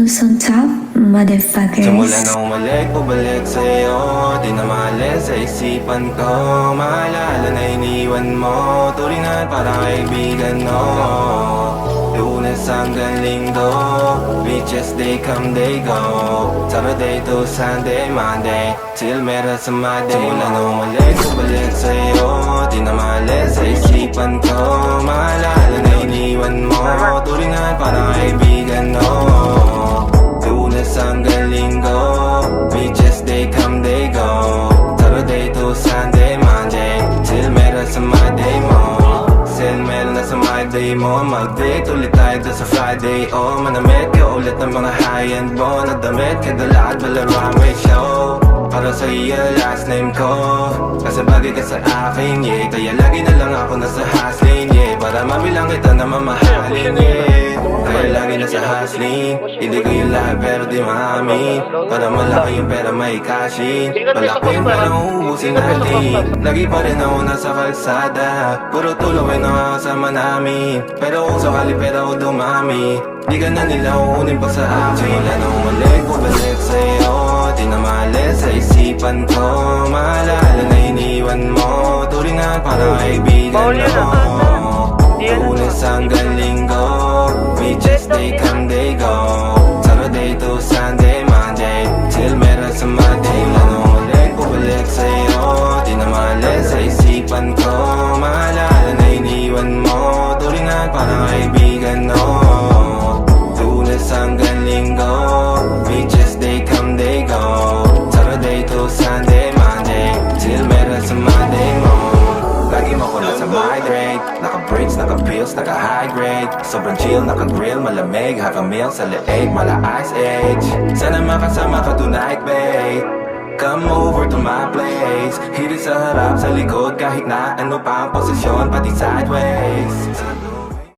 Who's on top, motherfuckers? Simula na umalik, bumalik sa'yo. Di na maalis sa isipan ko. Maalala na iniwan mo. Turingan parang kaibigan mo. Lunes hanggang Linggo, beaches they come, they go. Saturday to Sunday, Monday, till meron sa Monday. Simula na umalik, bumalik sa'yo. Di na maalis sa isipan ko. Maalala na iniwan mo. Turingan parang kaibigan mo. Lunes hanggang Linggo, beaches they come, they go. Saturday to Sunday, Monday, till meron sa Monday mo. Till meron na sa Monday mo. Mag-date ulit tayo doon sa Friday. Oh, manamit ka ulit ng mga high-end mo. Nadamit ka dala at bala runway show. Para sa iyo last name ko, kasi bagay ka sa akin, yeah. Kaya lagi na lang ako nasa hustling, yeah. Para mabilang kita na mamahalin, yeah. Kaya lagi na sa hustling. Hindi ko yung lahat pero di maamin. Para malaki yung pera may cashin. Malaki yung pera uubusin natin. Lagi pa rin ako nasa kalsada. Puro tulawin ang kasama namin. Pero kung sakali pera ko dumami, di ka na nila uunin pa sa akin. Simula na umalik, bumalik sa'yo. Di na maalis sa isipan ko. Maalala na iniwan mo. Turingan parang kaibigan mo. Lunes hanggang Linggo, beaches they come, they go. Saturday to Sunday, Monday, till meron sa Monday. Lanong ulit, bumalik sa'yo. Di na maalis sa isipan ko. Maalala na iniwan mo. Turingan parang kaibigan mo. Lunes hanggang Linggo, beaches they come, they go. Saturday to Sunday, Monday, till meron sa Monday mo. Lagi mo ko nasa migrate. Naka-breaks, naka-pills, naka-high grade. Sobrang chill, naka-grill, malamig. Half a meal sa leeg, mala ice age. Sana makasama ka tonight, babe. Come over to my place. Hirit sa harap, sa likod, kahit na ano pa ang posisyon, pati sideways.